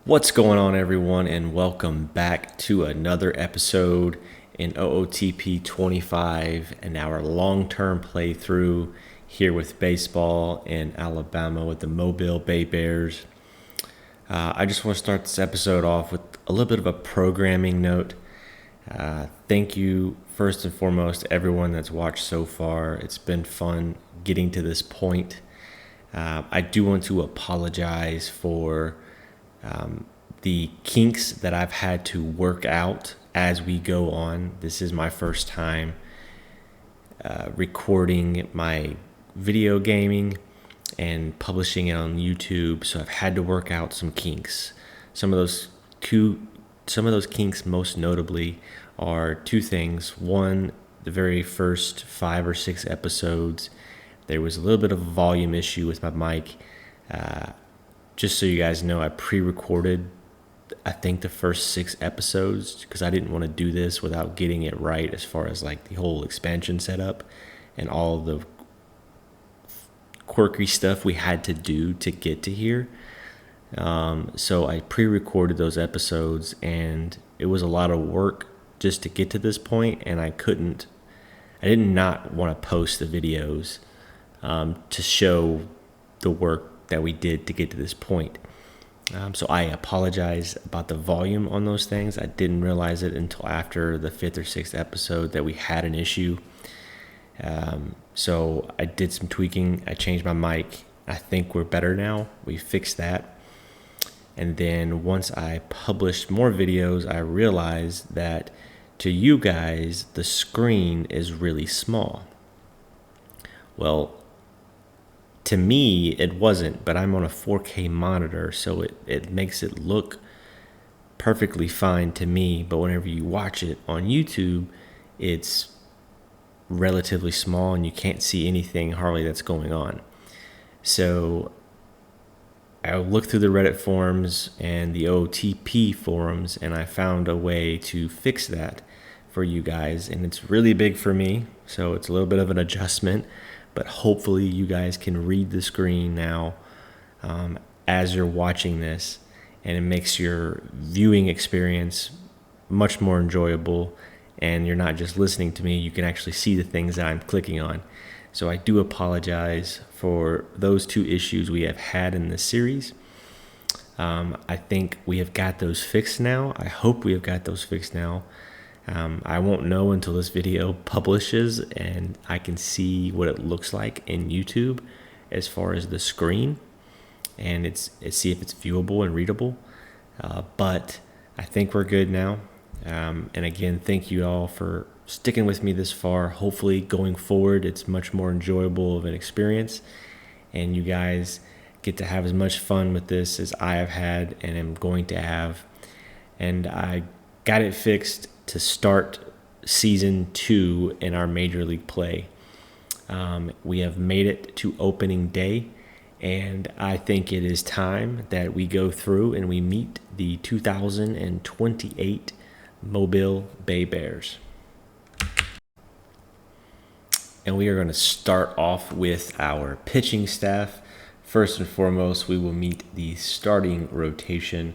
What's going on, everyone, and welcome back to another episode in OOTP 25 and our long-term playthrough here with baseball in Alabama with the Mobile Bay Bears. I just want to start this episode off with a little bit of a programming note. Thank you, first and foremost, to everyone that's watched so far. It's been fun getting to this point. I do want to apologize for the kinks that I've had to work out as we go on. This is my first time recording my video gaming and publishing it on YouTube, so I've had to work out some kinks. Some of those kinks, most notably, are two things. One, the very first 5 or 6 episodes, there was a little bit of a volume issue with my mic. Just so you guys know, I pre-recorded, I think, the first 6 episodes because I didn't want to do this without getting it right as far as like the whole expansion setup and all of the quirky stuff we had to do to get to here. So I pre-recorded those episodes, and it was a lot of work just to get to this point, and I did not want to post the videos to show the work that we did to get to this point. So I apologize about the volume on those things. I didn't realize it until after the 5th or 6th episode that we had an issue. So I did some tweaking. I changed my mic. I think we're better now. We fixed that. And then once I published more videos, I realized that to you guys, the screen is really small. Well, to me, it wasn't, but I'm on a 4K monitor, so it makes it look perfectly fine to me. But whenever you watch it on YouTube, it's relatively small and you can't see anything hardly that's going on. So I looked through the Reddit forums and the OTP forums, and I found a way to fix that for you guys. And it's really big for me, so it's a little bit of an adjustment. But hopefully you guys can read the screen now as you're watching this, and it makes your viewing experience much more enjoyable, and you're not just listening to me, you can actually see the things that I'm clicking on. So I do apologize for those 2 issues we have had in this series. I think we have got those fixed now. I hope we have got those fixed now. I won't know until this video publishes and I can see what it looks like in YouTube as far as the screen, and see if it's viewable and readable. But I think we're good now. And again, thank you all for sticking with me this far. Hopefully going forward, it's much more enjoyable of an experience, and you guys get to have as much fun with this as I have had and am going to have. And I got it fixed to start season 2 in our Major League play. We have made it to opening day, and I think it is time that we go through and we meet the 2028 Mobile Bay Bears. And we are going to start off with our pitching staff. First and foremost, we will meet the starting rotation.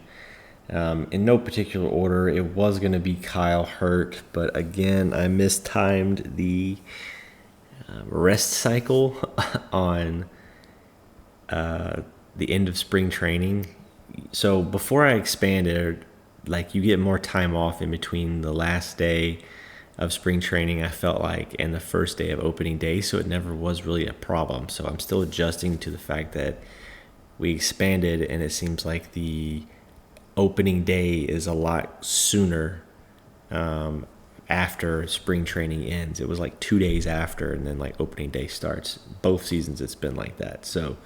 In no particular order. It was going to be Kyle Hurt, but again, I mistimed the rest cycle on the end of spring training. So before I expanded, like, you get more time off in between the last day of spring training, I felt like, and the first day of opening day, so it never was really a problem. So I'm still adjusting to the fact that we expanded, and it seems like the opening day is a lot sooner after spring training ends. It was like 2 days after, and then like opening day starts. Both seasons it's been like that. So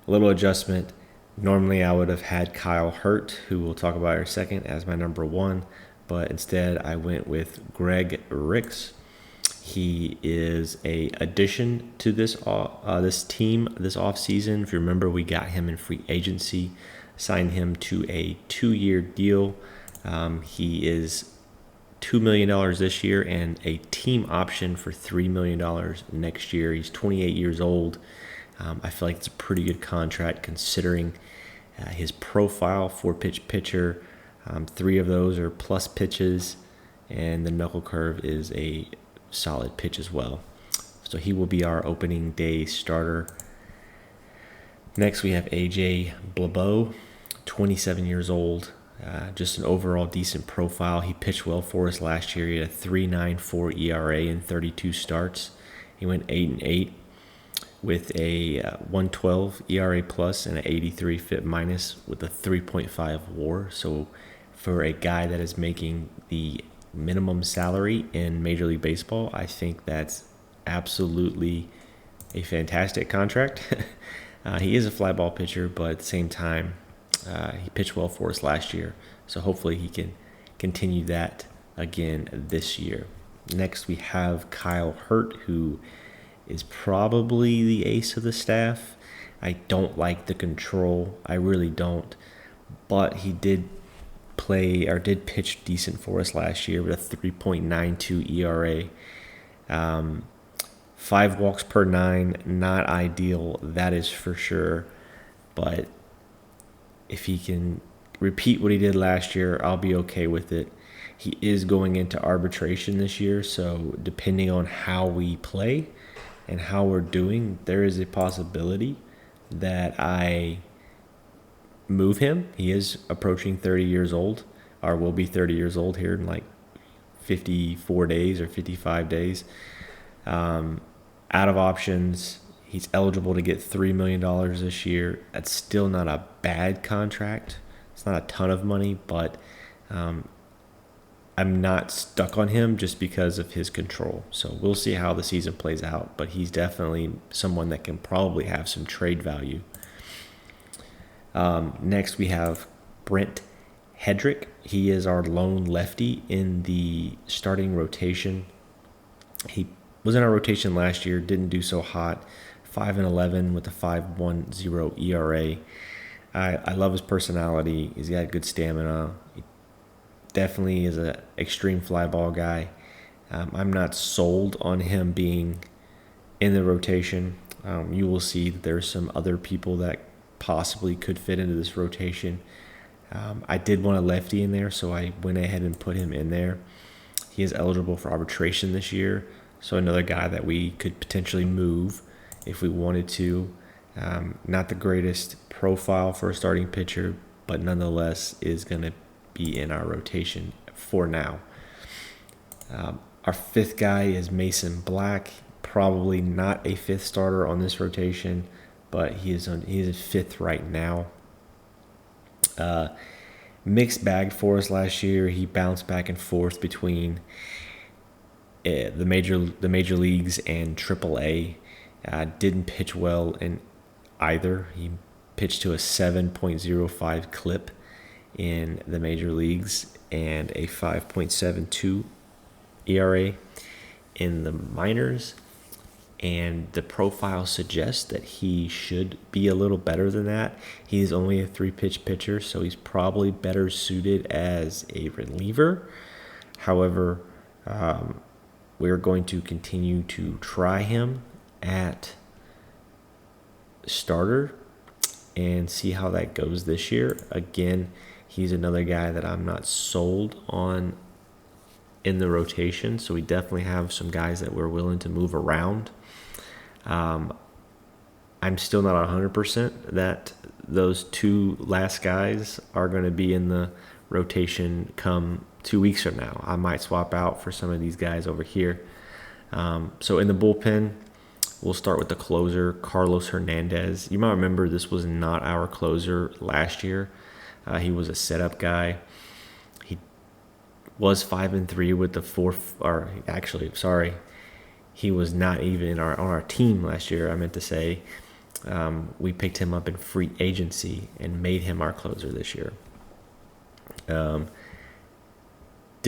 a little adjustment. Normally I would have had Kyle Hurt, who we'll talk about in a second, as my number 1, but instead I went with Greg Ricks. He is a addition to this team this offseason. If you remember, we got him in free agency, signed him to a 2-year deal. He is $2 million this year and a team option for $3 million next year. He's 28 years old. I feel like it's a pretty good contract considering His profile, 4-pitch pitcher, 3 of those are plus pitches, and the knuckle curve is a solid pitch as well. So he will be our opening day starter. Next, we have AJ Blabeau, 27 years old. Just an overall decent profile. He pitched well for us last year. He had a 3.94 ERA in 32 starts. He went 8-8 with a 112 ERA plus and an 83 FIP minus with a 3.5 WAR. So for a guy that is making the minimum salary in Major League Baseball, I think that's absolutely a fantastic contract. He is a fly ball pitcher, but at the same time, he pitched well for us last year. So hopefully he can continue that again this year. Next, we have Kyle Hurt, who is probably the ace of the staff. I don't like the control. I really don't. But he did pitch decent for us last year with a 3.92 ERA. 5 walks per 9, not ideal, that is for sure. But if he can repeat what he did last year, I'll be okay with it. He is going into arbitration this year, so depending on how we play and how we're doing, there is a possibility that I move him. He is approaching 30 years old, or will be 30 years old here in like 54 days or 55 days. Out of options, he's eligible to get $3 million this year. That's still not a bad contract. It's not a ton of money, but I'm not stuck on him just because of his control. So we'll see how the season plays out, but he's definitely someone that can probably have some trade value. Next, we have Brent Hedrick. He is our lone lefty in the starting rotation. He was in our rotation last year, didn't do so hot. 5-11 with a 5.10 ERA. I love his personality. He's got good stamina. He definitely is an extreme fly ball guy. I'm not sold on him being in the rotation. You will see that there's some other people that possibly could fit into this rotation. I did want a lefty in there, so I went ahead and put him in there. He is eligible for arbitration this year, so another guy that we could potentially move if we wanted to. Not the greatest profile for a starting pitcher, but nonetheless is going to be in our rotation for now. Our 5th guy is Mason Black. Probably not a 5th starter on this rotation, but he is 5th right now. Mixed bag for us last year. He bounced back and forth between the major leagues and AAA. Didn't pitch well in either. He pitched to a 7.05 clip in the major leagues and a 5.72 ERA in the minors. And the profile suggests that he should be a little better than that. He's only a 3-pitch pitcher, so he's probably better suited as a reliever. However, we're going to continue to try him at starter and see how that goes this year. Again, he's another guy that I'm not sold on in the rotation, so we definitely have some guys that we're willing to move around. I'm still not 100% that those 2 last guys are going to be in the rotation come 2 weeks from now. I might swap out for some of these guys over here. So in the bullpen, we'll start with the closer, Carlos Hernandez. You might remember this was not our closer last year. He was a setup guy. He was 5-3 with the 4th, or actually, sorry, he was not even on our team last year, I meant to say. We picked him up in free agency and made him our closer this year. Did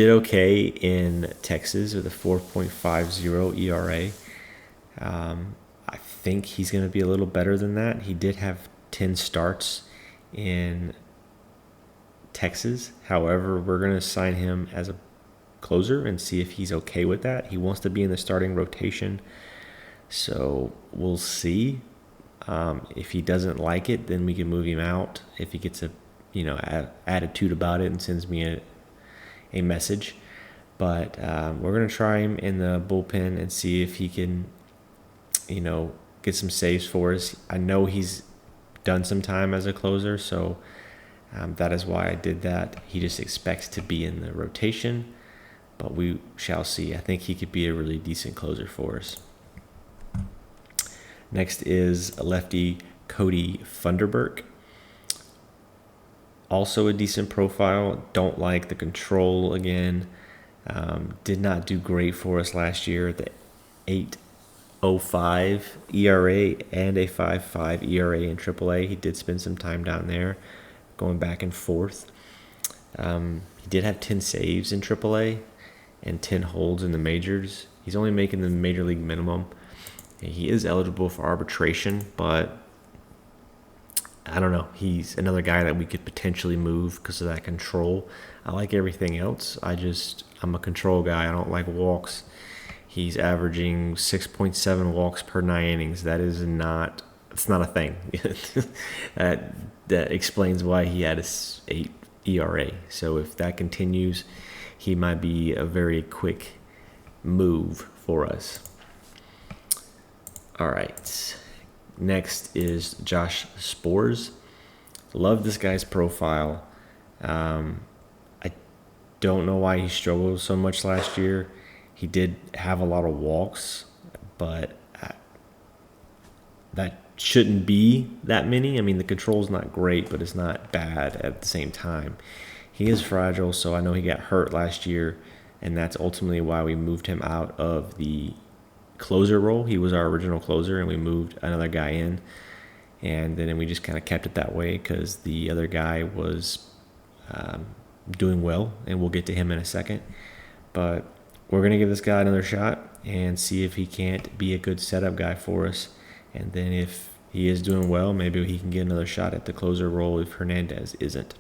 okay in Texas with a 4.50 ERA. I think he's going to be a little better than that. He did have 10 starts in Texas. However, we're going to sign him as a closer and see if he's okay with that. He wants to be in the starting rotation, so we'll see. If he doesn't like it, then we can move him out. If he gets a attitude about it and sends me a message. But we're going to try him in the bullpen and see if he can, get some saves for us. I know he's done some time as a closer, so that is why I did that. He just expects to be in the rotation, but we shall see. I think he could be a really decent closer for us. Next is lefty Cody Funderburk. Also a decent profile. Don't like the control again. Did not do great for us last year. The 8.05 ERA and a 5.5 ERA in AAA. He did spend some time down there, going back and forth. He did have 10 saves in AAA and 10 holds in the majors. He's only making the major league minimum. He is eligible for arbitration, but I don't know. He's another guy that we could potentially move because of that control. I like everything else. I'm a control guy. I don't like walks. He's averaging 6.7 walks per 9 innings. It's not a thing. that explains why he had a 8 ERA. So if that continues, he might be a very quick move for us. All right. Next is Josh Sborz. Love this guy's profile. I don't know why he struggled so much last year. He did have a lot of walks, but that shouldn't be that many. I mean, the control's not great, but it's not bad at the same time. He is fragile, so I know he got hurt last year, and that's ultimately why we moved him out of the closer role. He was our original closer, and we moved another guy in, and then we just kind of kept it that way because the other guy was doing well, and we'll get to him in a second. But we're going to give this guy another shot and see if he can't be a good setup guy for us, and then if he is doing well, maybe he can get another shot at the closer role if Hernandez isn't.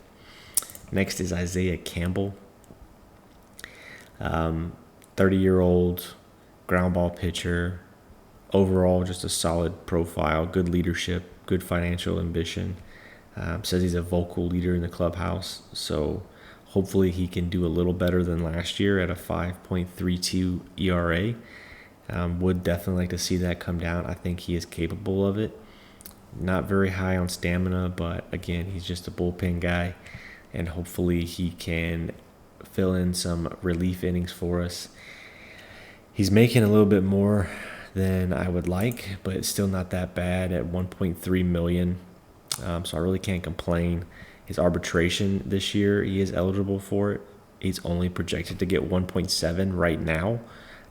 Next is Isaiah Campbell, 30-year-old ground ball pitcher. Overall, just a solid profile, good leadership, good financial ambition. Says he's a vocal leader in the clubhouse, so hopefully he can do a little better than last year at a 5.32 ERA. Would definitely like to see that come down. I think he is capable of it. Not very high on stamina, but again, he's just a bullpen guy, and hopefully he can fill in some relief innings for us. He's making a little bit more than I would like, but it's still not that bad at $1.3 million. So I really can't complain. His arbitration this year, he is eligible for it. He's only projected to get 1.7 right now.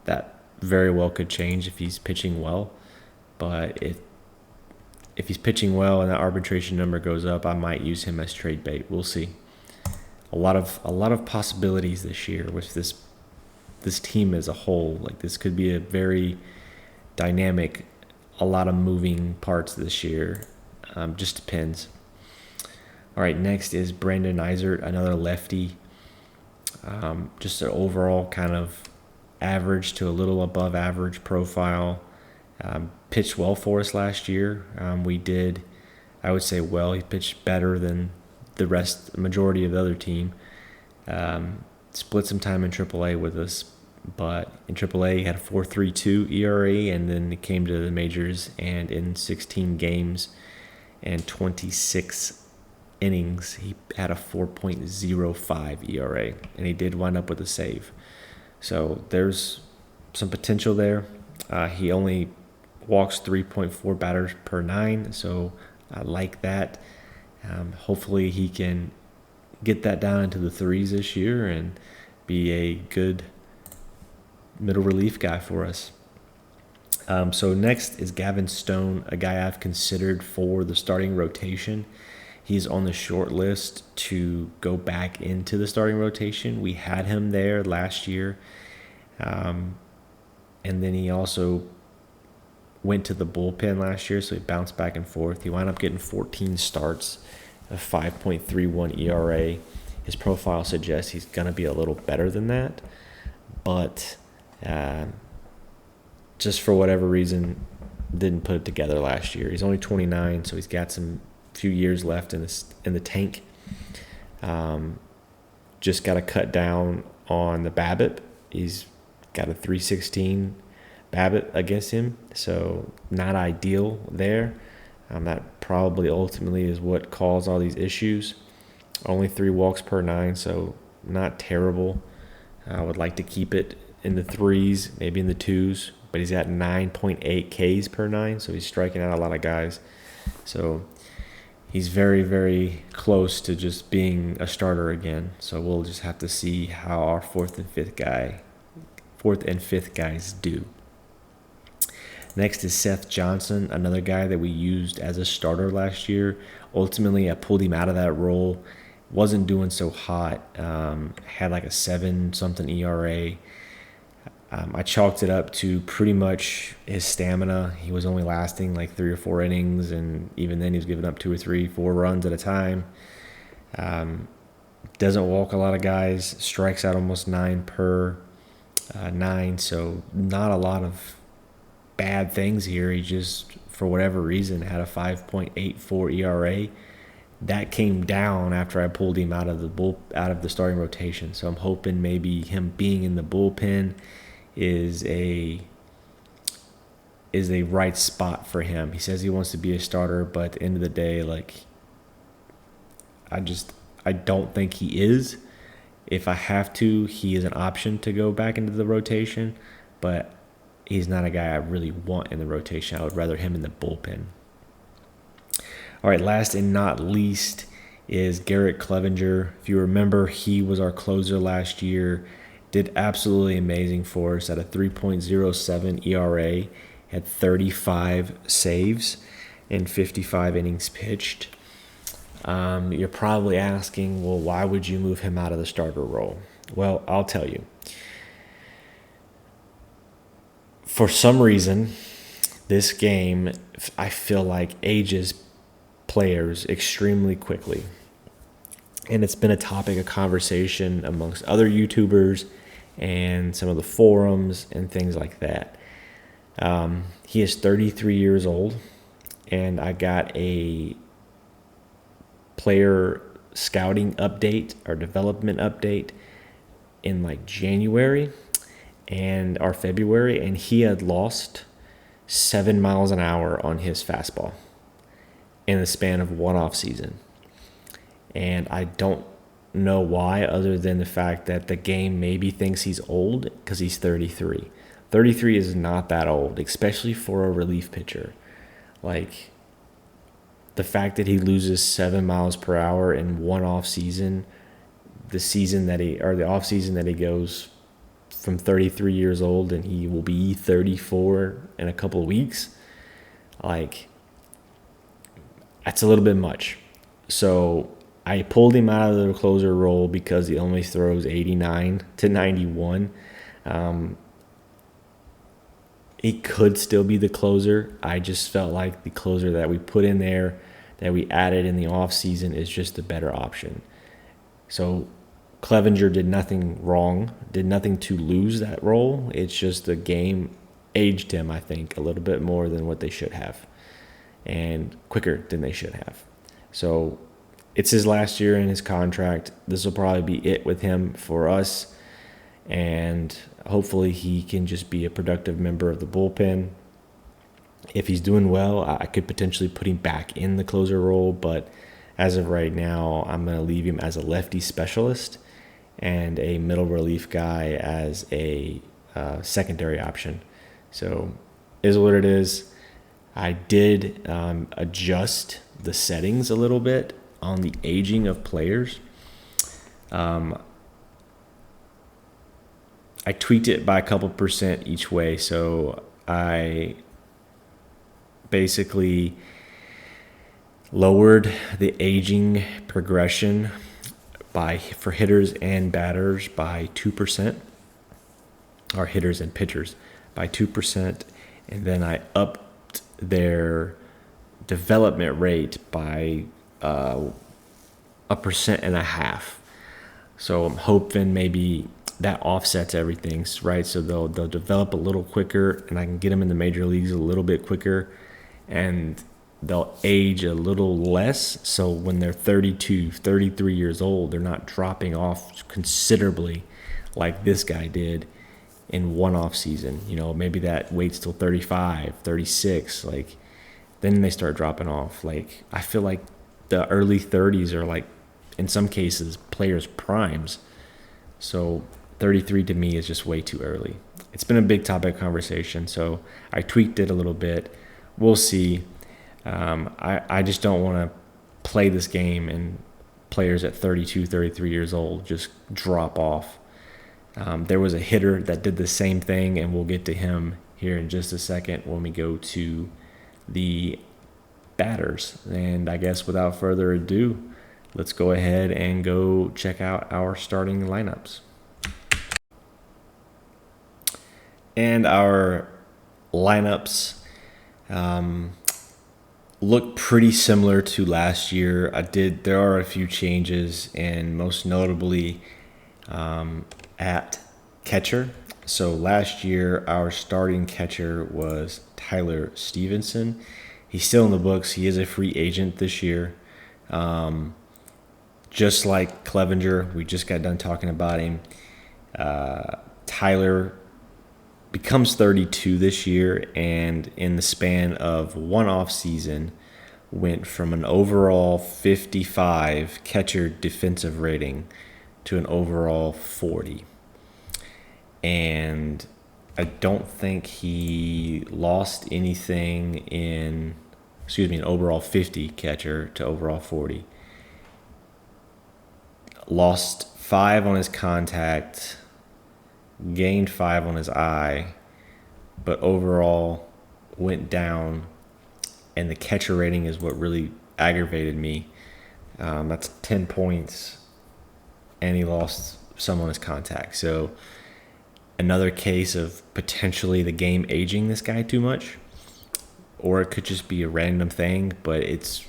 That very well could change if he's pitching well. But if he's pitching well and that arbitration number goes up, I might use him as trade bait. We'll see. A lot of possibilities this year with this team as a whole. Like, this could be a very dynamic, a lot of moving parts this year. Just depends. All right, next is Brandon Eisert, another lefty. Just an overall kind of average to a little above average profile. Pitched well for us last year. I would say well. He pitched better than the majority of the other team. Split some time in AAA with us, but in AAA he had a 4.32 ERA, and then he came to the majors, and in 16 games and 26 innings, he had a 4.05 ERA, and he did wind up with a save. So there's some potential there. He only walks 3.4 batters per 9, so I like that. Hopefully he can get that down into the 3s this year and be a good middle relief guy for us. So next is Gavin Stone, a guy I've considered for the starting rotation. He's on the short list to go back into the starting rotation. We had him there last year. And then he also went to the bullpen last year, so he bounced back and forth. He wound up getting 14 starts, a 5.31 ERA. His profile suggests he's going to be a little better than that. But just for whatever reason, didn't put it together last year. He's only 29, so he's got some few years left in the tank. Just got to cut down on the BABIP. He's got a 316 BABIP against him, so not ideal there. That probably ultimately is what caused all these issues. Only 3 walks per 9, so not terrible. I would like to keep it in the 3s, maybe in the 2s, but he's got 9.8 Ks per 9, so he's striking out a lot of guys. So he's very, very close to just being a starter again. So we'll just have to see how our fourth and fifth guys do. Next is Seth Johnson, another guy that we used as a starter last year. Ultimately, I pulled him out of that role. Wasn't doing so hot. Had like a 7-something ERA. I chalked it up to pretty much his stamina. He was only lasting like 3 or 4 innings, and even then he was giving up 2 or 3, 4 runs at a time. Doesn't walk a lot of guys. Strikes out almost 9 per 9, so not a lot of bad things here. He just, for whatever reason, had a 5.84 ERA. That came down after I pulled him out of the starting rotation. So I'm hoping maybe him being in the bullpen is a right spot for him. He says he wants to be a starter, but at the end of the day, like, I don't think he is. If I have to, he is an option to go back into the rotation, but he's not a guy I really want in the rotation. I would rather him in the bullpen. All right, last and not least is Garrett Clevenger. If you remember, he was our closer last year. Did absolutely amazing for us at a 3.07 ERA. Had 35 saves in 55 innings pitched. You're probably asking, well, why would you move him out of the starter role? Well, I'll tell you. For some reason, this game, I feel like, ages players extremely quickly. And it's been a topic of conversation amongst other YouTubers and some of the forums and things like that. He is 33 years old, and I got a player scouting update or development update in like January and our February, and he had lost 7 miles an hour on his fastball in the span of one off season. And I don't know why, other than the fact that the game maybe thinks he's old because he's 33. 33 is not that old, especially for a relief pitcher. Like, the fact that he loses 7 miles per hour in one off season, the off season that he goes from 33 years old, and he will be 34 in a couple of weeks, like, that's a little bit much. So I pulled him out of the closer role because he only throws 89 to 91. He could still be the closer. I just felt like the closer that we put in there, that we added in the offseason, is just the better option. So Clevenger did nothing wrong, did nothing to lose that role. It's just the game aged him, I think, a little bit more than what they should have, and quicker than they should have. So it's his last year in his contract. This will probably be it with him for us, and hopefully he can just be a productive member of the bullpen. If he's doing well, I could potentially put him back in the closer role, but as of right now, I'm going to leave him as a lefty specialist and a middle relief guy as a secondary option. So is what it is. I did adjust the settings a little bit on the aging of players. I tweaked it by a couple percent each way. So I basically lowered the aging progression for hitters and batters by 2%, or hitters and pitchers by 2%, and then I upped their development rate by 1.5%. So I'm hoping maybe that offsets everything, right? So they'll develop a little quicker, and I can get them in the major leagues a little bit quicker, and they'll age a little less. So when they're 32, 33 years old, they're not dropping off considerably like this guy did in one off season. Maybe that waits till 35, 36, like then they start dropping off. Like I feel like the early 30s are like in some cases players' primes. So 33 to me is just way too early. It's been a big topic of conversation, so I tweaked it a little bit. We'll see. I just don't want to play this game and players at 32, 33 years old just drop off. There was a hitter that did the same thing, and we'll get to him here in just a second when we go to the batters. And I guess without further ado, let's go ahead and go check out our starting lineups. And our lineups look pretty similar to last year. There are a few changes, and most notably at catcher. So last year, our starting catcher was Tyler Stevenson. He's still in the books. He is a free agent this year. Just like Clevenger, we just got done talking about him. Tyler becomes 32 this year, and in the span of one off season, went from an overall 55 catcher defensive rating to an overall 40. And I don't think he lost anything an overall 50 catcher to overall 40. Lost 5 on his contact, gained 5 on his eye, but overall went down, and the catcher rating is what really aggravated me. That's 10 points, and he lost some on his contact. So another case of potentially the game aging this guy too much, or it could just be a random thing, but it's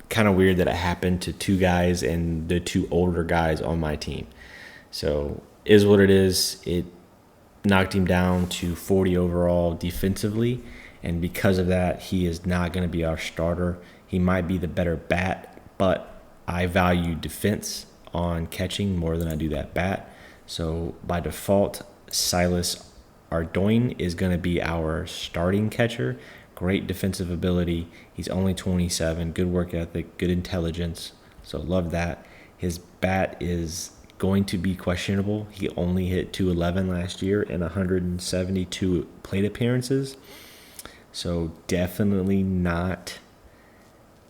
kind of weird that it happened to 2 guys and the 2 older guys on my team. So is what it is. It knocked him down to 40 overall defensively, and because of that, he is not going to be our starter. He might be the better bat, but I value defense on catching more than I do that bat. So by default, Silas Ardoin is going to be our starting catcher. Great defensive ability. He's only 27. Good work ethic, good intelligence. So love that. His bat is going to be questionable. He only hit .211 last year in 172 plate appearances. So definitely not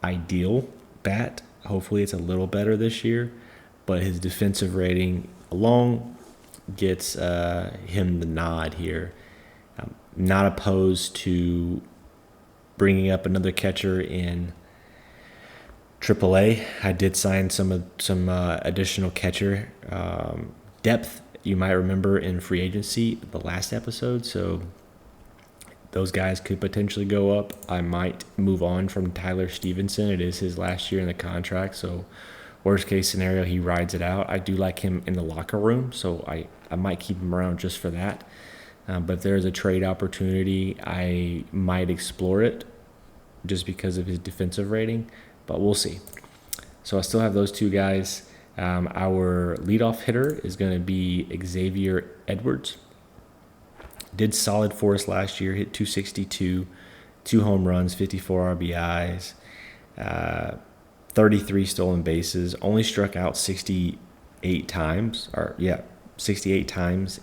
ideal bat. Hopefully it's a little better this year. But his defensive rating alone gets him the nod here. I'm not opposed to bringing up another catcher in AAA. I did sign some additional catcher depth. You might remember in free agency the last episode. So those guys could potentially go up. I might move on from Tyler Stevenson. It is his last year in the contract. So worst case scenario, he rides it out. I do like him in the locker room, so I might keep him around just for that. But if there's a trade opportunity, I might explore it just because of his defensive rating, but we'll see. So I still have those 2 guys. Our leadoff hitter is going to be Xavier Edwards. Did solid for us last year, hit .262, 2 home runs, 54 RBIs, 33 stolen bases, only struck out 68 times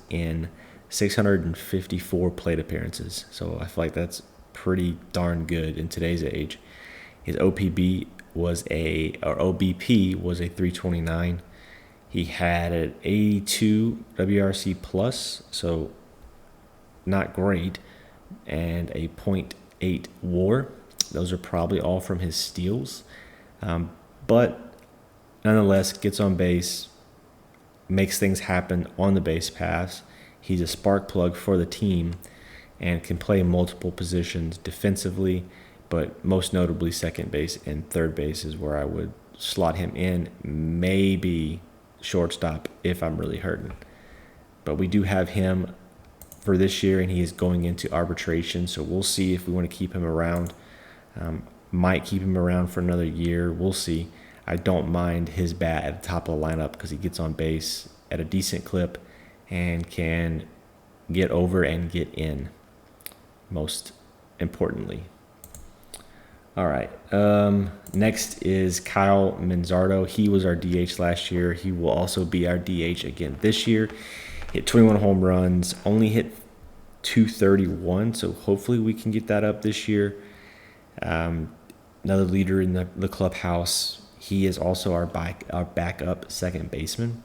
in 654 plate appearances. So I feel like that's pretty darn good in today's age. His OBP was a 329. He had an 82 WRC plus, so not great, and a .8 WAR. Those are probably all from his steals, but nonetheless gets on base, makes things happen on the base paths. He's a spark plug for the team and can play multiple positions defensively, but most notably second base and third base is where I would slot him in, maybe shortstop if I'm really hurting. But we do have him for this year, and he is going into arbitration. So we'll see if we want to keep him around. Might keep him around for another year. We'll see. I don't mind his bat at the top of the lineup because he gets on base at a decent clip and can get over and get in, most importantly. All right. Next is Kyle Manzardo. He was our DH last year. He will also be our DH again this year. Hit 21 home runs, only hit 231, so hopefully we can get that up this year. Another leader in the clubhouse. He is also our backup second baseman.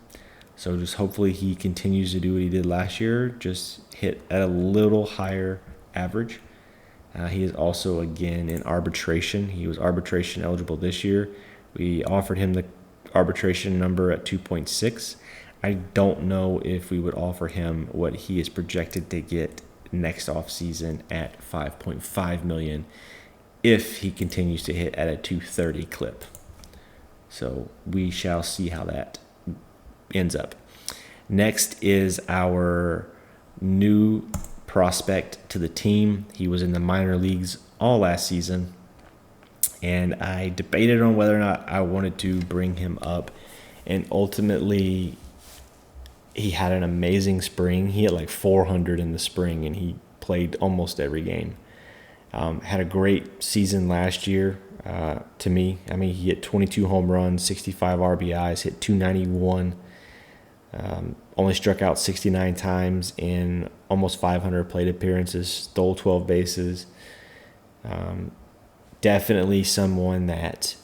So just hopefully he continues to do what he did last year, just hit at a little higher average. He is also, again, in arbitration. He was arbitration eligible this year. We offered him the arbitration number at 2.6. I don't know if we would offer him what he is projected to get next offseason at $5.5 million if he continues to hit at a 230 clip. So we shall see how that ends up. Next is our new prospect to the team. He was in the minor leagues all last season, and I debated on whether or not I wanted to bring him up, and ultimately he had an amazing spring. He hit like 400 in the spring, and he played almost every game. Had a great season last year to me. I mean, he hit 22 home runs, 65 RBIs, hit 291, only struck out 69 times in almost 500 plate appearances, stole 12 bases. Definitely someone that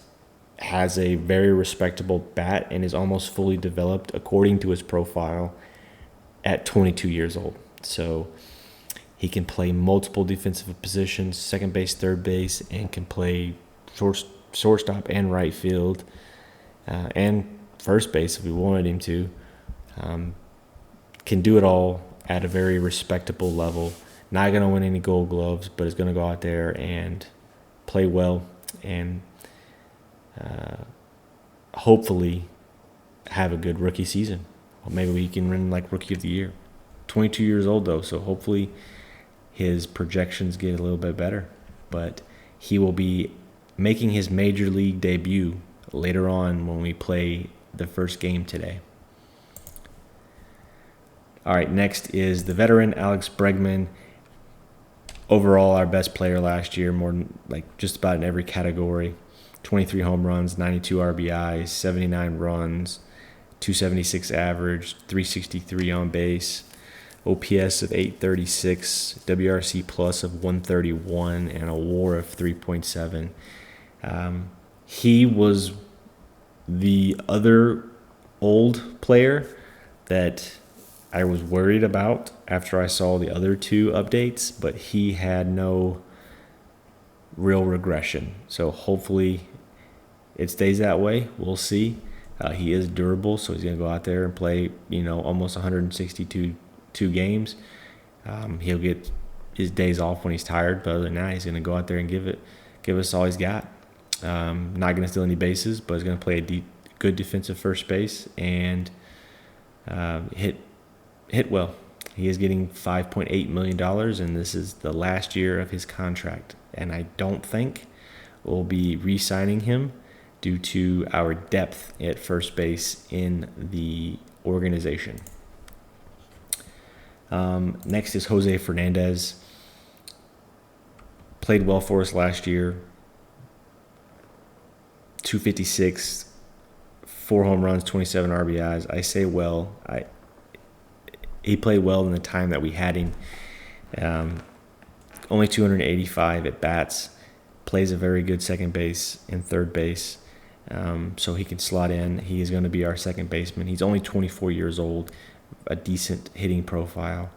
has a very respectable bat and is almost fully developed according to his profile at 22 years old. So he can play multiple defensive positions, second base, third base, and can play shortstop and right field and first base if we wanted him to. Can do it all at a very respectable level. Not going to win any Gold Gloves, but is going to go out there and play well and hopefully have a good rookie season. Or maybe we can win like Rookie of the Year. 22 years old though, so hopefully his projections get a little bit better. But he will be making his major league debut later on when we play the first game today. All right, next is the veteran Alex Bregman. Overall, our best player last year, more than like just about in every category. 23 home runs, 92 RBIs, 79 runs, 276 average, 363 on base, OPS of 836, WRC plus of 131, and a WAR of 3.7. He was the other old player that I was worried about after I saw the other two updates, but he had no real regression. So hopefully it stays that way. We'll see. He is durable, so he's going to go out there and play, almost 162 games. He'll get his days off when he's tired, but other than that, he's going to go out there and give us all he's got. Not going to steal any bases, but he's going to play a good defensive first base and hit well. He is getting $5.8 million, and this is the last year of his contract. And I don't think we'll be re-signing him due to our depth at first base in the organization. Next is Jose Fernandez. Played well for us last year. 256, 4 home runs, 27 RBIs. I say well. He played well in the time that we had him. Only 285 at bats. Plays a very good second base and third base. So he can slot in. He is going to be our second baseman. He's only 24 years old, a decent hitting profile.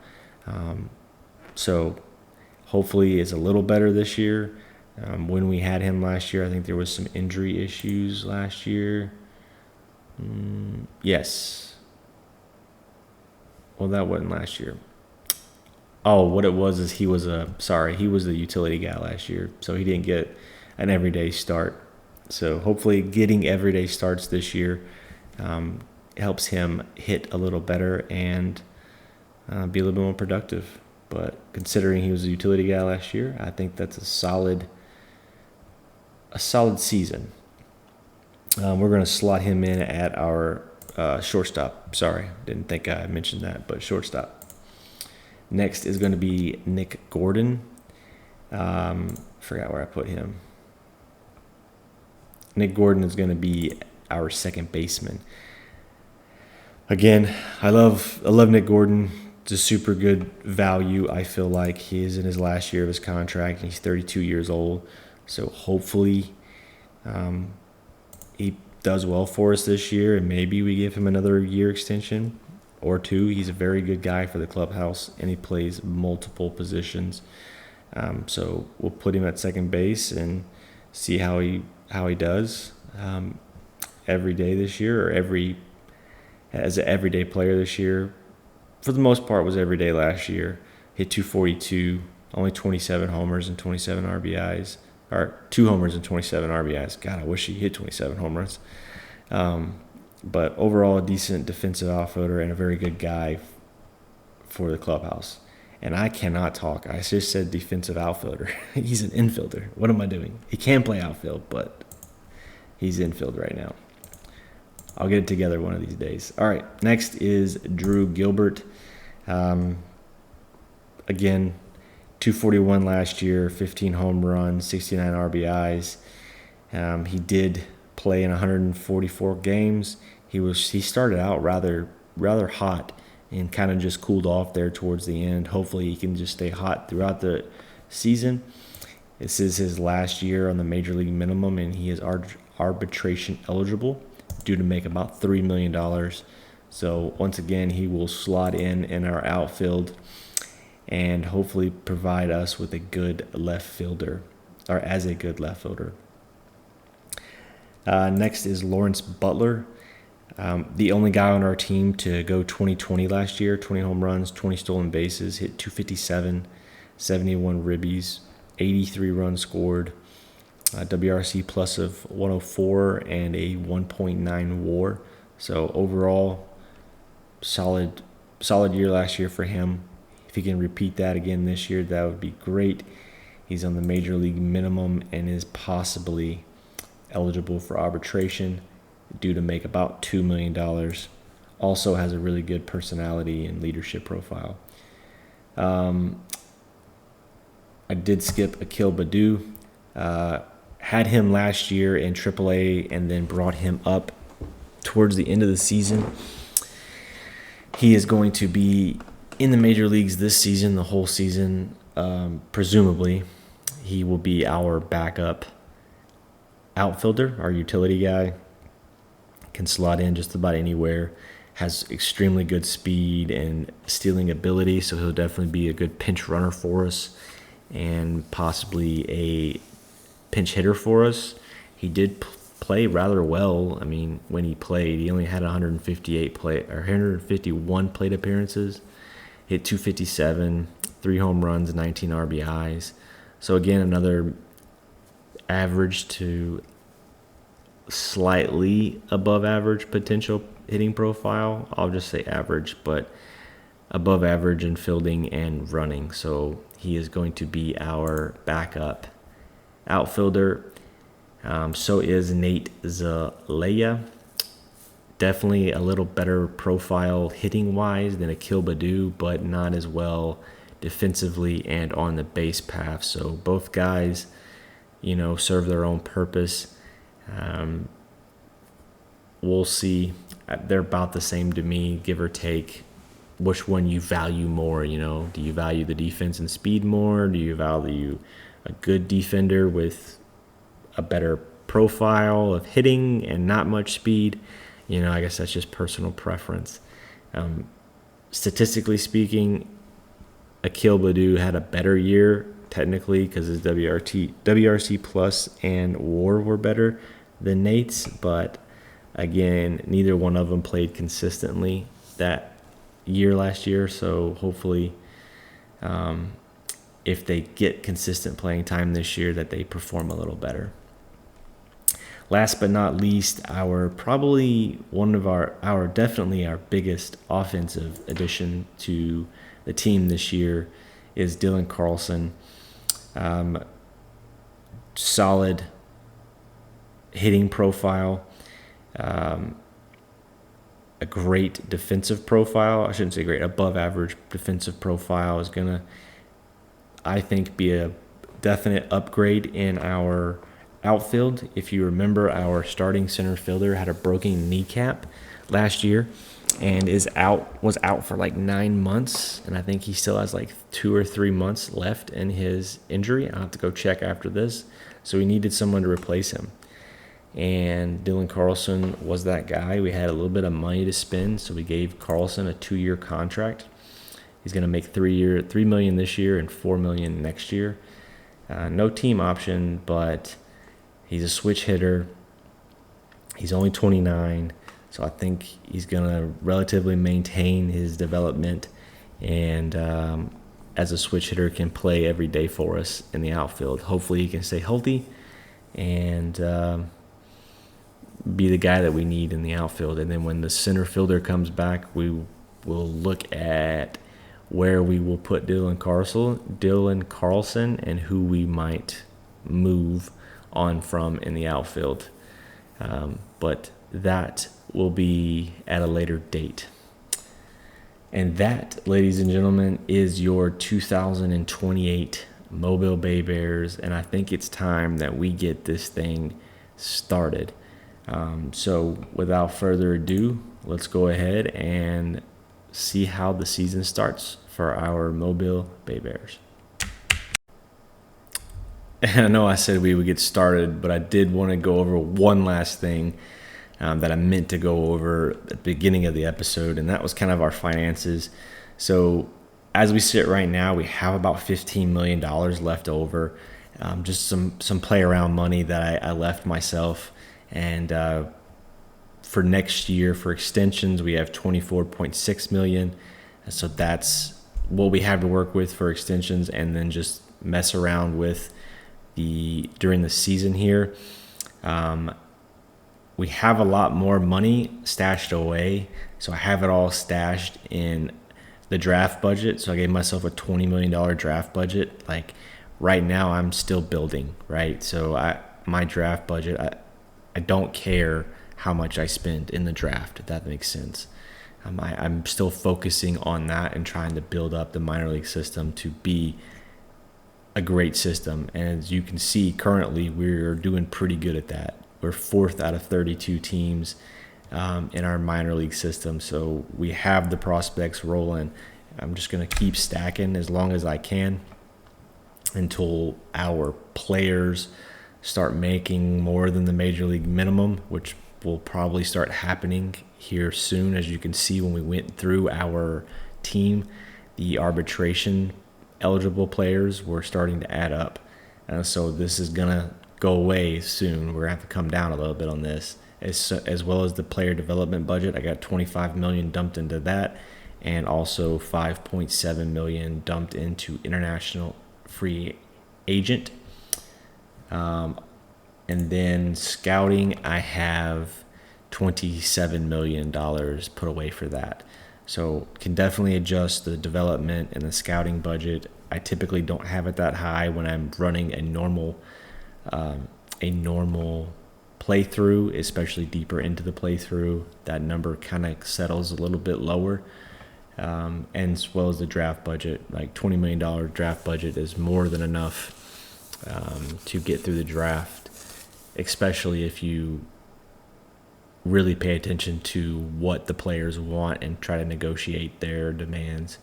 So hopefully it's a little better this year. When we had him last year, I think there was some injury issues last year. Yes. Well, that wasn't last year. Oh, what it was is he was the utility guy last year, so he didn't get an everyday start. So hopefully getting everyday starts this year helps him hit a little better and be a little bit more productive. But considering he was a utility guy last year, I think that's a solid season. We're going to slot him in at our shortstop. Sorry, didn't think I mentioned that, but shortstop. Next is going to be Nick Gordon. Forgot where I put him. Nick Gordon is going to be our second baseman. Again, I love Nick Gordon. It's a super good value. I feel like he is in his last year of his contract, and he's 32 years old. So hopefully he does well for us this year, and maybe we give him another year extension or two. He's a very good guy for the clubhouse, and he plays multiple positions. So we'll put him at second base and see how he does every day this year, or as an everyday player this year. For the most part, was every day last year. Hit 242, only 27 homers and 27 RBIs. Or 2 homers and 27 RBIs. God, I wish he hit 27 home runs. But overall, a decent defensive outfielder and a very good guy for the clubhouse. And I cannot talk. I just said defensive outfielder. He's an infielder. What am I doing? He can play outfield, but he's infield right now. I'll get it together one of these days. All right, next is Drew Gilbert. Again, 241 last year, 15 home runs, 69 RBIs. He did play in 144 games. He started out rather hot and kind of just cooled off there towards the end. Hopefully he can just stay hot throughout the season. This is his last year on the major league minimum, and he is arbitration eligible, due to make about $3 million. So once again, he will slot in our outfield and hopefully provide us with a good left fielder, or as a good left fielder. Next is Lawrence Butler, the only guy on our team to go 20-20 last year, 20 home runs, 20 stolen bases, hit 257, 71 ribbies, 83 runs scored, WRC plus of 104 and a 1.9 WAR. So overall, solid year last year for him. If he can repeat that again this year, that would be great. He's on the major league minimum and is possibly eligible for arbitration, due to make about $2 million. Also has a really good personality and leadership profile. I did skip Akil Baddoo. Had him last year in AAA and then brought him up towards the end of the season. He is going to be in the major leagues this season, the whole season. Presumably, he will be our backup outfielder, our utility guy. Can slot in just about anywhere. Has extremely good speed and stealing ability, so he'll definitely be a good pinch runner for us and possibly a pinch hitter for us. He did play rather well. I mean, when he played, he only had 151 plate appearances, hit 257, 3 home runs, 19 RBIs. So again, another average to slightly above average potential hitting profile. I'll just say average, but above average in fielding and running. So he is going to be our backup outfielder. So is Nate Zalea. Definitely a little better profile hitting wise than Akil Baddoo, but not as well defensively and on the base path. So both guys, serve their own purpose. We'll see. They're about the same to me, give or take. Which one you value more? Do you value the defense and speed more? Do you value a good defender with a better profile of hitting and not much speed? I guess that's just personal preference. Statistically speaking, Akil Baddoo had a better year technically because his WRC plus and WAR were better than Nate's, but again, neither one of them played consistently that year last year. So hopefully, if they get consistent playing time this year, that they perform a little better. Last but not least, probably one of our definitely our biggest offensive addition to the team this year is Dylan Carlson. Solid hitting profile, a great defensive profile. I shouldn't say great, above average defensive profile is gonna, I think, be a definite upgrade in our outfield. If you remember, our starting center fielder had a broken kneecap last year and was out for like 9 months, and I think he still has like 2 or 3 months left in his injury. I'll have to go check after this. So we needed someone to replace him, and Dylan Carlson was that guy. We had a little bit of money to spend, so we gave Carlson a 2-year contract. He's going to make $3 million this year and $4 million next year. No team option, but he's a switch hitter. He's only 29, so I think he's going to relatively maintain his development, and as a switch hitter can play every day for us in the outfield. Hopefully he can stay healthy and be the guy that we need in the outfield. And then when the center fielder comes back, we will look at where we will put Dylan Carlson and who we might move on from in the outfield. But that will be at a later date. And that, ladies and gentlemen, is your 2028 Mobile Bay Bears. And I think it's time that we get this thing started. So without further ado, let's go ahead and see how the season starts for our Mobile Bay Bears. And I know I said we would get started, but I did want to go over one last thing that I meant to go over at the beginning of the episode, and that was kind of our finances. So as we sit right now, we have about $15 million left over, just some play around money that I left myself. And for next year, for extensions, we have $24.6 million. So that's what we have to work with for extensions, and then just mess around with during the season here. We have a lot more money stashed away, so I have it all stashed in the draft budget. So I gave myself a $20 million draft budget. Like right now, I'm still building, right? So my draft budget, I don't care how much I spend in the draft, if that makes sense. I'm still focusing on that and trying to build up the minor league system to be a great system. And as you can see, currently we're doing pretty good at that. We're 4th out of 32 teams in our minor league system. So we have the prospects rolling. I'm just going to keep stacking as long as I can until our players start making more than the major league minimum, which will probably start happening here soon. As you can see, when we went through our team, the arbitration eligible players were starting to add up. So this is going to go away soon. We're going to have to come down a little bit on this, as well as the player development budget. I got $25 million dumped into that, and also $5.7 million dumped into international free agent. And then scouting, I have $27 million put away for that. So can definitely adjust the development and the scouting budget. I typically don't have it that high when I'm running a normal playthrough, especially deeper into the playthrough. That number kind of settles a little bit lower. And as well as the draft budget, like $20 million draft budget is more than enough to get through the draft, especially if you really pay attention to what the players want and try to negotiate their demands.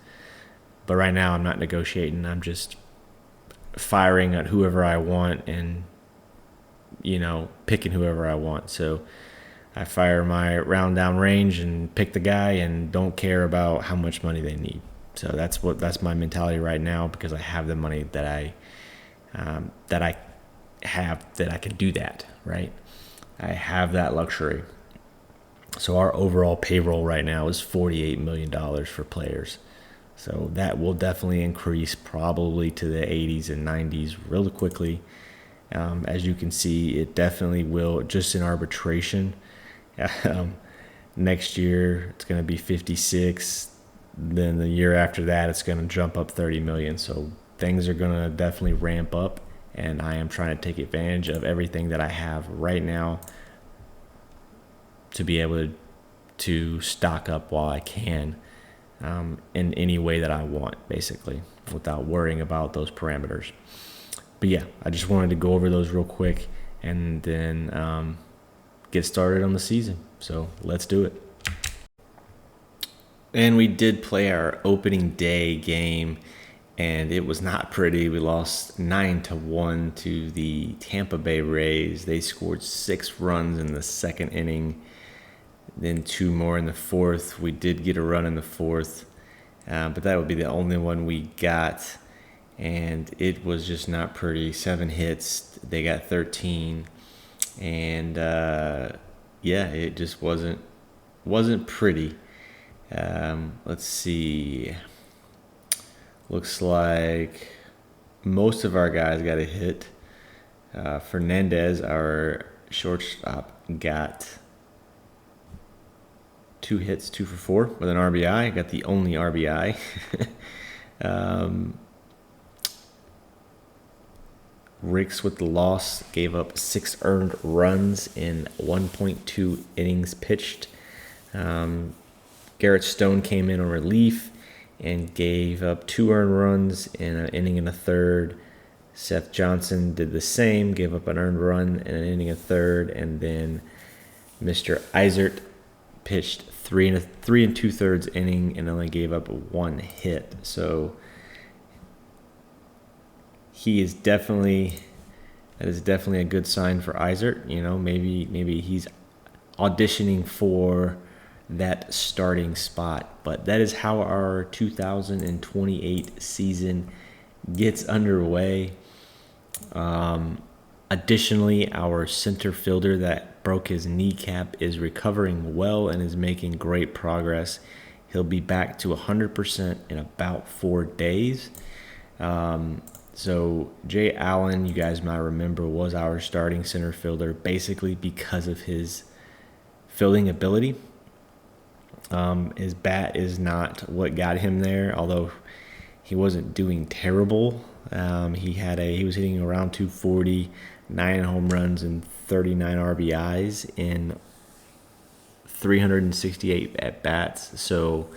But right now I'm not negotiating. I'm just firing at whoever I want and, picking whoever I want. So I fire my round down range and pick the guy and don't care about how much money they need. So that's my mentality right now, because I have the money that I can do that, right? I have that luxury. So our overall payroll right now is $48 million for players. So that will definitely increase probably to the 80s and 90s really quickly. As you can see, it definitely will, just in arbitration. Um, Next year, it's going to be 56. Then the year after that, it's going to jump up 30 million. So things are going to definitely ramp up. And I am trying to take advantage of everything that I have right now to be able to stock up while I can, in any way that I want, basically, without worrying about those parameters. But yeah, I just wanted to go over those real quick and then get started on the season. So let's do it. And we did play our opening day game, and it was not pretty. We lost 9-1 to the Tampa Bay Rays. They scored 6 runs in the second inning, then 2 more in the fourth. We did get a run in the fourth, but that would be the only one we got, and it was just not pretty. 7 hits, they got 13, and yeah, it just wasn't pretty. Let's see. Looks like most of our guys got a hit. Fernandez, our shortstop, got 2 hits, 2 for 4 with an RBI. Got the only RBI. Ricks with the loss, gave up 6 earned runs in 1.2 innings pitched. Garrett Stone came in on relief and gave up 2 earned runs in an inning and a third. Seth Johnson did the same, gave up an earned run in an inning and a third, and then Mr. Eisert pitched 3 2/3 inning and only gave up 1 hit. So that is definitely a good sign for Eisert. You know, maybe he's auditioning for that starting spot. But that is how our 2028 season gets underway. Additionally, our center fielder that broke his kneecap is recovering well and is making great progress. He'll be back to 100% in about 4 days. So Jay Allen, you guys might remember, was our starting center fielder basically because of his fielding ability. His bat is not what got him there, although he wasn't doing terrible. He was hitting around 240, 9 home runs and 39 RBIs in 368 at bats. So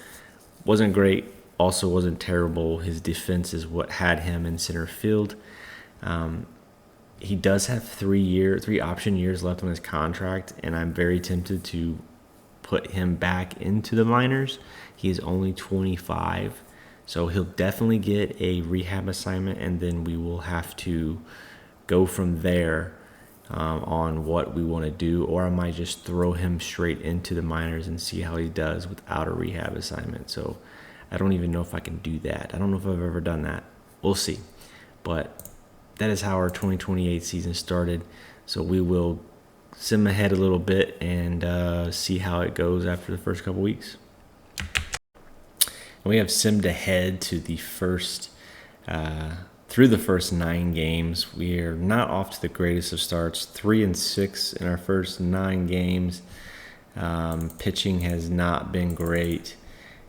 wasn't great, also wasn't terrible. His defense is what had him in center field. He does have 3 option years left on his contract, and I'm very tempted to put him back into the minors. He is only 25, so he'll definitely get a rehab assignment, and then we will have to go from there on what we want to do, or I might just throw him straight into the minors and see how he does without a rehab assignment. So I don't even know if I can do that. I don't know if I've ever done that. We'll see. But that is how our 2028 season started. So we will sim ahead a little bit and see how it goes after the first couple weeks. And we have simmed ahead to the first through the first 9 games. We are not off to the greatest of starts. 3-6 in our first 9 games. Pitching has not been great.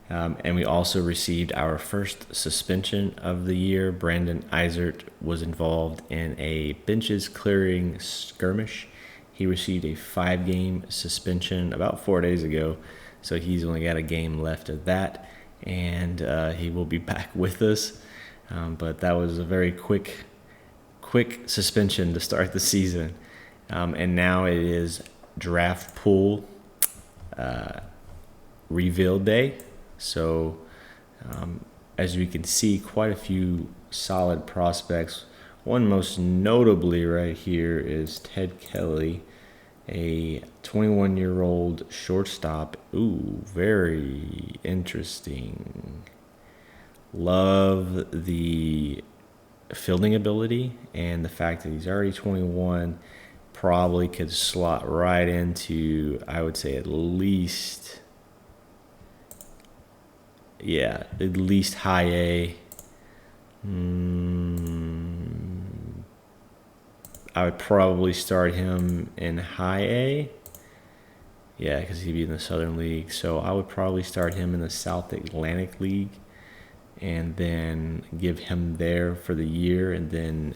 And we also received our first suspension of the year. Brandon Eisert was involved in a benches clearing skirmish. He received a 5-game suspension about 4 days ago, so he's only got a game left of that, and he will be back with us. But that was a very quick suspension to start the season. And now it is draft pool reveal day. So as you can see, quite a few solid prospects. One most notably right here is Ted Kelly, a 21-year-old shortstop. Ooh, very interesting. Love the fielding ability and the fact that he's already 21. Probably could slot right into, I would say, at least high A. I would probably start him in high A. Yeah, because he'd be in the Southern League. So I would probably start him in the South Atlantic League and then give him there for the year and then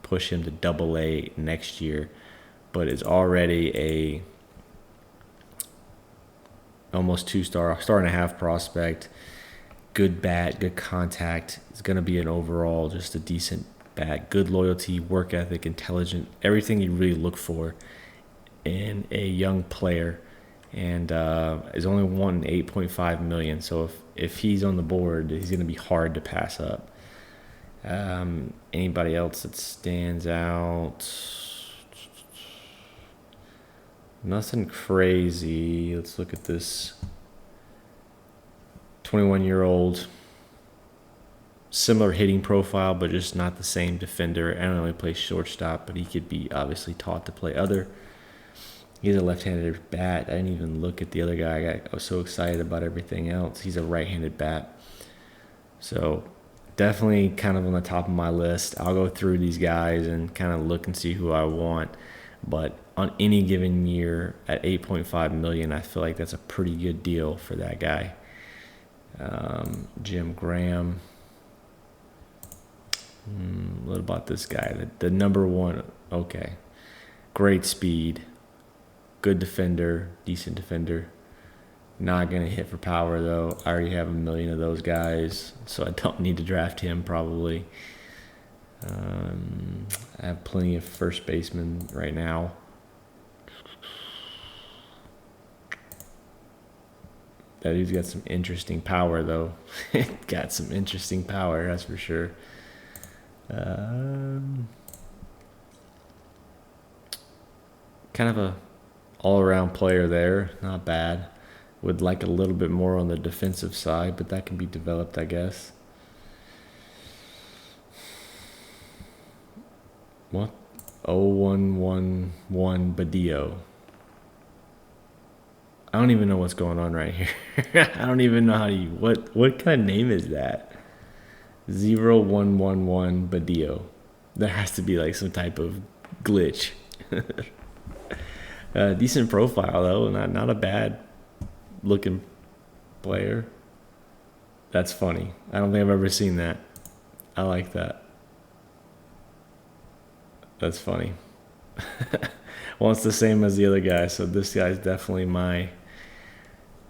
push him to Double A next year. But it's already a almost 2-star, star and a half prospect. Good bat, good contact. It's going to be an overall just a decent bat. Good loyalty, work ethic, intelligent, everything you really look for in a young player. And is only wanting 8.5 million. So if he's on the board, he's going to be hard to pass up. Anybody else that stands out? Nothing crazy. Let's look at this 21-year-old. Similar hitting profile, but just not the same defender. I don't only play shortstop, but he could be obviously taught to play other. He's a left-handed bat. I didn't even look at the other guy. I was so excited about everything else. He's a right-handed bat. So definitely kind of on the top of my list. I'll go through these guys and kind of look and see who I want. But on any given year at 8.5 million, I feel like that's a pretty good deal for that guy. Jim Graham. What about this guy? The number one. Okay. Great speed. Good defender. Decent defender. Not going to hit for power, though. I already have 1 million of those guys, so I don't need to draft him probably. I have plenty of first basemen right now. That dude's got some interesting power, though. Got some interesting power, that's for sure. Kind of a all-around player there. Not bad. Would like a little bit more on the defensive side, but that can be developed, I guess. What? 0111 Badillo. I don't even know what's going on right here. I don't even know how to what kind of name is that? 0111 Badillo. There has to be like some type of glitch. Decent profile though, not a bad looking player. That's funny. I don't think I've ever seen that. I like that. That's funny. Well, it's the same as the other guy, so this guy's definitely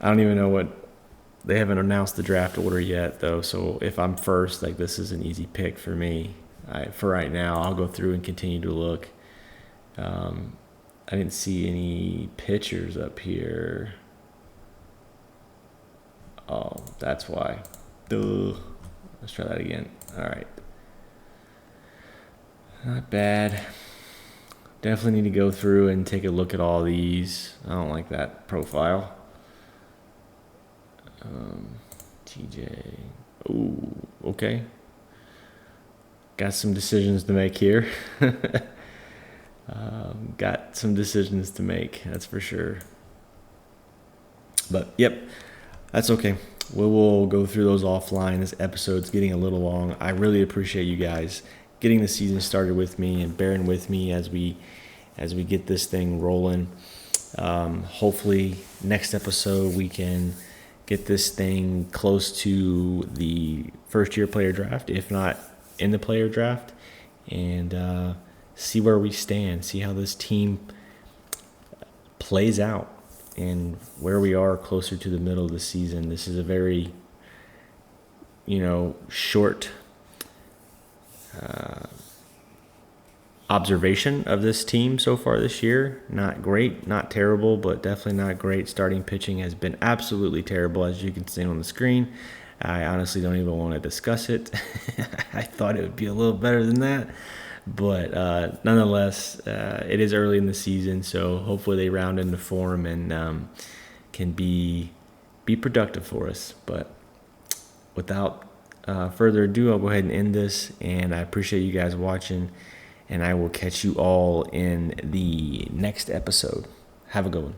I don't even know what. They haven't announced the draft order yet, though, so if I'm first, like, this is an easy pick for me. For right now, I'll go through and continue to look. I didn't see any pictures up here. Oh, that's why. Duh. Let's try that again. All right. Not bad. Definitely need to go through and take a look at all these. I don't like that profile. TJ. Ooh, okay. Got some decisions to make here. Got some decisions to make, that's for sure. But, yep, that's okay. We will go through those offline. This episode's getting a little long. I really appreciate you guys getting the season started with me and bearing with me as we get this thing rolling. Hopefully, next episode we can get this thing close to the first-year player draft, if not in the player draft, and see where we stand, see how this team plays out, and where we are closer to the middle of the season. This is a very, short observation of this team so far this year. Not great, not terrible, but definitely not great. Starting pitching has been absolutely terrible, as you can see on the screen. I honestly don't even want to discuss it. I thought it would be a little better than that. But nonetheless, it is early in the season, so hopefully they round into form and can be productive for us. But without further ado, I'll go ahead and end this, and I appreciate you guys watching, and I will catch you all in the next episode. Have a good one.